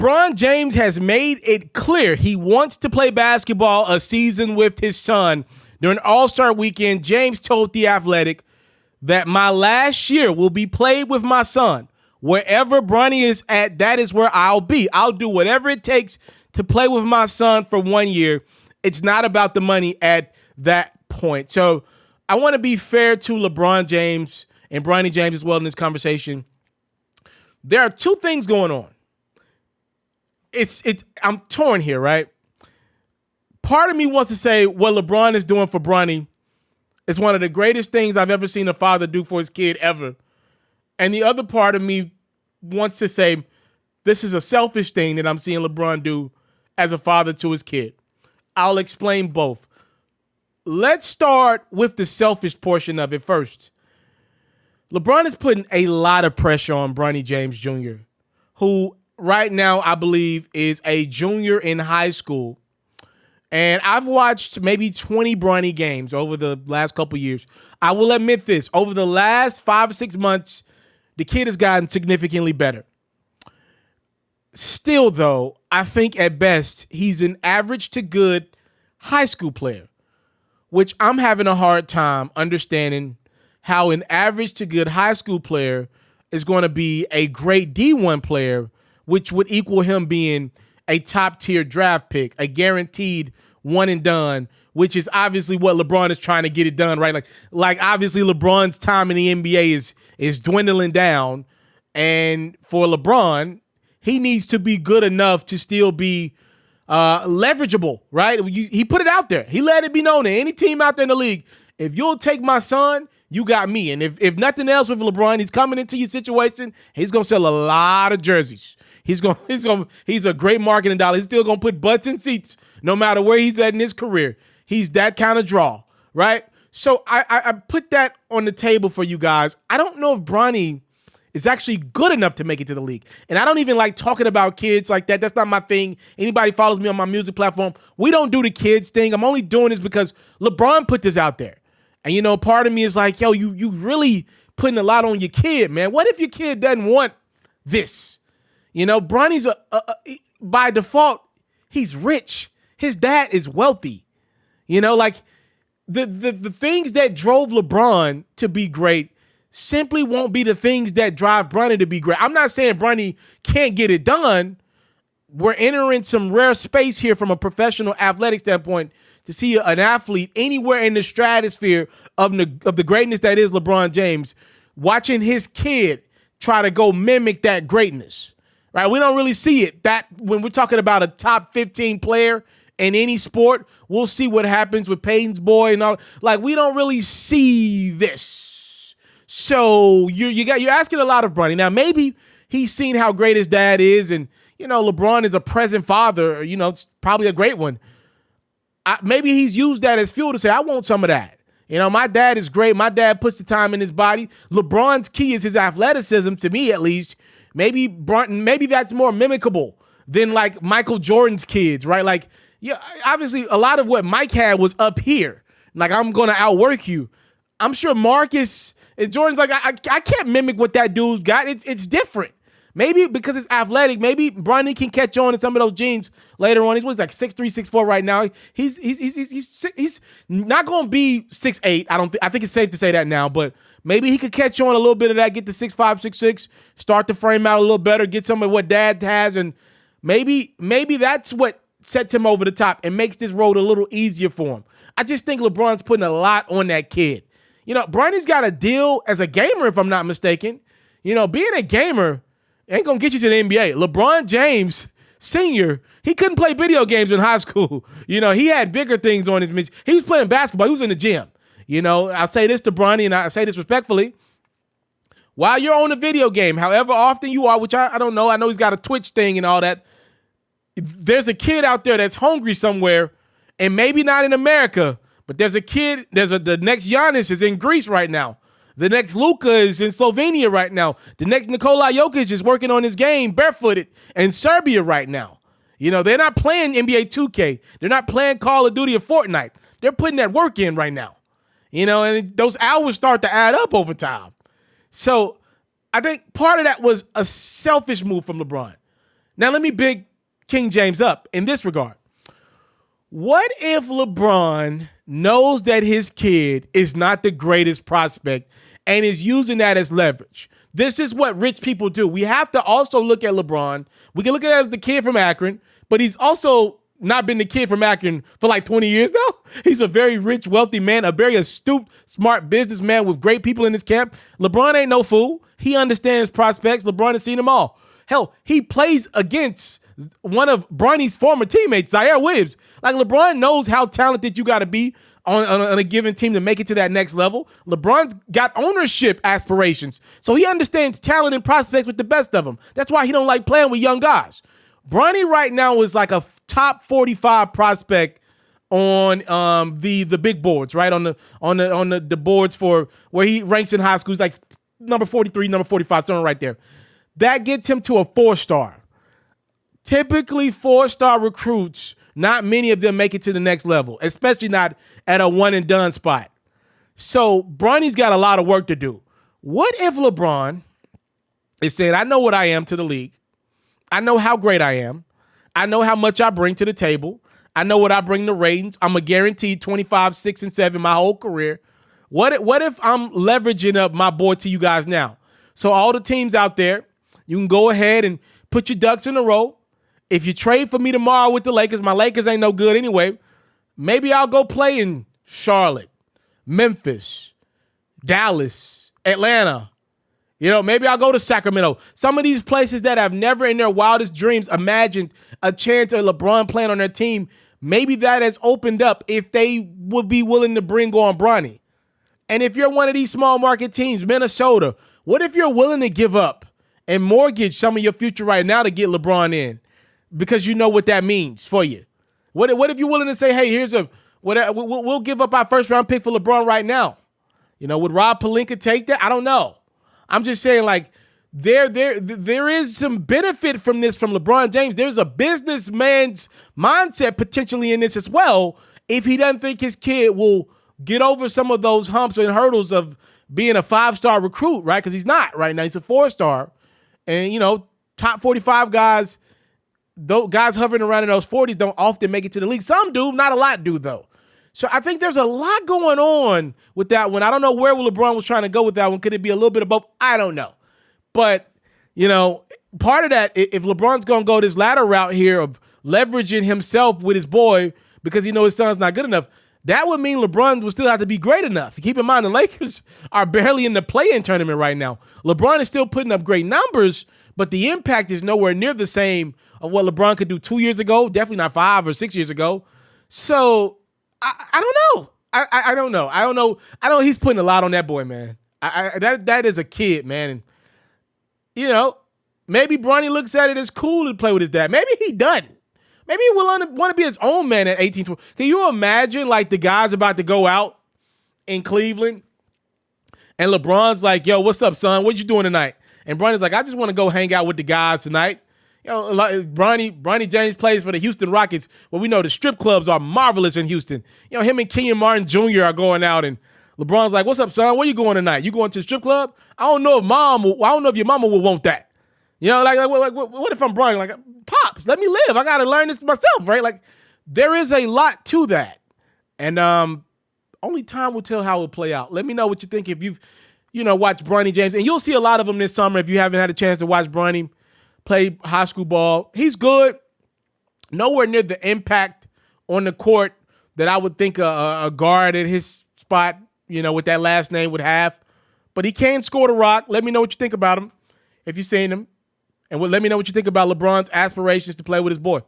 LeBron James has made it clear he wants to play basketball a season with his son. During All-Star Weekend, James told The Athletic that my last year will be played with my son. Wherever Bronny is at, that is where I'll be. I'll do whatever it takes to play with my son for 1 year. It's not about the money at that point. So I want to be fair to LeBron James and Bronny James as well in this conversation. There are two things going on. I'm torn here, right? Part of me wants to say what LeBron is doing for Bronny is one of the greatest things I've ever seen a father do for his kid ever. And the other part of me wants to say this is a selfish thing that I'm seeing LeBron do as a father to his kid. I'll explain both. Let's start with the selfish portion of it first. LeBron is putting a lot of pressure on Bronny James Jr., who right now I believe is a junior in high school. And I've watched maybe 20 Bronny games over the last couple years. I will admit this. Over the last 5 or 6 months, the kid has gotten significantly better. Still, though, I think at best he's an average to good high school player, which I'm having a hard time understanding how an average to good high school player is going to be a great D1 player, which would equal him being a top-tier draft pick, a guaranteed one and done, which is obviously what LeBron is trying to get it done, right? Like obviously LeBron's time in the NBA is dwindling down, and for LeBron, he needs to be good enough to still be leverageable, right? He put it out there. He let it be known to any team out there in the league, if you'll take my son, you got me. And if nothing else with LeBron, he's coming into your situation, he's gonna sell a lot of jerseys. He's a great marketing dollar. He's still gonna put butts in seats no matter where he's at in his career. He's that kind of draw, right? So I put that on the table for you guys. I don't know if Bronny is actually good enough to make it to the league. And I don't even like talking about kids like that. That's not my thing. Anybody follows me on my music platform, we don't do the kids thing. I'm only doing this because LeBron put this out there. And, you know, part of me is like, yo, you really putting a lot on your kid, man. What if your kid doesn't want this? You know, Bronny's by default, he's rich. His dad is wealthy. You know, like the things that drove LeBron to be great simply won't be the things that drive Bronny to be great. I'm not saying Bronny can't get it done. We're entering some rare space here from a professional athletic standpoint to see an athlete anywhere in the stratosphere of the greatness that is LeBron James, watching his kid try to go mimic that greatness, right? We don't really see it. That when we're talking about a top 15 player in any sport, we'll see what happens with Peyton's boy and all. Like, we don't really see this. So you're asking a lot of Bronny. Now, maybe he's seen how great his dad is, and, you know, LeBron is a present father. You know, it's probably a great one. Maybe he's used that as fuel to say, I want some of that. You know, my dad is great. My dad puts the time in his body. LeBron's key is his athleticism, to me at least. Maybe that's more mimicable than like Michael Jordan's kids, right? Like, yeah, obviously a lot of what Mike had was up here. Like, I'm going to outwork you. I'm sure Marcus and Jordan's like, I can't mimic what that dude's got. It's different. Maybe because it's athletic, maybe Bronny can catch on to some of those genes later on. He's like 6'3", 6'4" right now. He's not going to be 6'8". I think it's safe to say that now, but maybe he could catch on a little bit of that, get to 6'5", 6'6", start to frame out a little better, get some of what dad has, and maybe that's what sets him over the top and makes this road a little easier for him. I just think LeBron's putting a lot on that kid. You know, Bronny's got a deal as a gamer, if I'm not mistaken. You know, being a gamer ain't gonna get you to the NBA. LeBron James Sr., he couldn't play video games in high school. You know, he had bigger things on his bench. He was playing basketball. He was in the gym. You know, I'll say this to Bronny, and I say this respectfully. While you're on a video game, however often you are, which I don't know. I know he's got a Twitch thing and all that. There's a kid out there that's hungry somewhere, and maybe not in America, but there's a kid, the next Giannis is in Greece right now. The next Luka is in Slovenia right now. The next Nikola Jokic is working on his game barefooted in Serbia right now. You know, they're not playing NBA 2K. They're not playing Call of Duty or Fortnite. They're putting that work in right now. You know, and those hours start to add up over time. So I think part of that was a selfish move from LeBron. Now let me big King James up in this regard. What if LeBron knows that his kid is not the greatest prospect and is using that as leverage? This is what rich people do. We have to also look at LeBron. We can look at him as the kid from Akron, but he's also not been the kid from Akron for like 20 years now. He's a very rich, wealthy man, a very astute, smart businessman with great people in his camp. LeBron ain't no fool. He understands prospects. LeBron has seen them all. Hell, he plays against one of Bronny's former teammates, Zaire Williams. Like, LeBron knows how talented you got to be on a given team to make it to that next level. LeBron's got ownership aspirations, so he understands talent and prospects with the best of them. That's why he don't like playing with young guys. Bronny right now is like a top 45 prospect on the big boards, right? On the boards for where he ranks in high schools, like number 43, number 45, somewhere right there. That gets him to a 4-star. Typically, 4-star recruits, not many of them make it to the next level, especially not at a one-and-done spot. So Bronny's got a lot of work to do. What if LeBron is saying, I know what I am to the league. I know how great I am. I know how much I bring to the table. I know what I bring to ratings. I'm a guaranteed 25, 6, and 7 my whole career. What if I'm leveraging up my board to you guys now? So all the teams out there, you can go ahead and put your ducks in a row. If you trade for me tomorrow with the Lakers, my Lakers ain't no good anyway. Maybe I'll go play in Charlotte, Memphis, Dallas, Atlanta. Maybe I'll go to Sacramento. Some of these places that have never in their wildest dreams imagined a chance of LeBron playing on their team, maybe that has opened up if they would be willing to bring on Bronny. And if you're one of these small market teams, Minnesota, what if you're willing to give up and mortgage some of your future right now to get LeBron in? Because you know what that means for you. What if you're willing to say, hey, we'll give up our first round pick for LeBron right now? Would Rob Pelinka take that? I don't know. I'm just saying, like, there is some benefit from this from LeBron James. There's a businessman's mindset potentially in this as well if he doesn't think his kid will get over some of those humps and hurdles of being a 5-star recruit, right? Because he's not right now. He's a 4-star. And, top 45 guys, those guys hovering around in those 40s don't often make it to the league. Some do, not a lot do, though. So I think there's a lot going on with that one. I don't know where LeBron was trying to go with that one. Could it be a little bit of both? I don't know. But, part of that, if LeBron's going to go this latter route here of leveraging himself with his boy because he knows his son's not good enough, that would mean LeBron would still have to be great enough. Keep in mind, the Lakers are barely in the play-in tournament right now. LeBron is still putting up great numbers, but the impact is nowhere near the same of what LeBron could do 2 years ago, definitely not 5 or 6 years ago. So I don't know. I don't know. I don't know. He's putting a lot on that boy, man. That is a kid, man. And, maybe Bronny looks at it as cool to play with his dad. Maybe he doesn't. Maybe he will want to be his own man at 18, 20. Can you imagine, like, the guys about to go out in Cleveland and LeBron's like, yo, what's up, son? What you doing tonight? And Bronny's like, I just want to go hang out with the guys tonight. Bronny James plays for the Houston Rockets, where we know the strip clubs are marvelous in Houston. Him and Kenyon Martin Jr. are going out, and LeBron's like, what's up, son? Where you going tonight? You going to the strip club? I don't know if your mama will want that. What if I'm Bronny? Like, Pops, let me live. I got to learn this myself, right? Like, there is a lot to that. And only time will tell how it will play out. Let me know what you think if you've, watched Bronny James. And you'll see a lot of them this summer if you haven't had a chance to watch Bronny play high school ball. He's good. Nowhere near the impact on the court that I would think a guard at his spot, with that last name would have. But he can score the rock. Let me know what you think about him if you've seen him. And let me know what you think about LeBron's aspirations to play with his boy.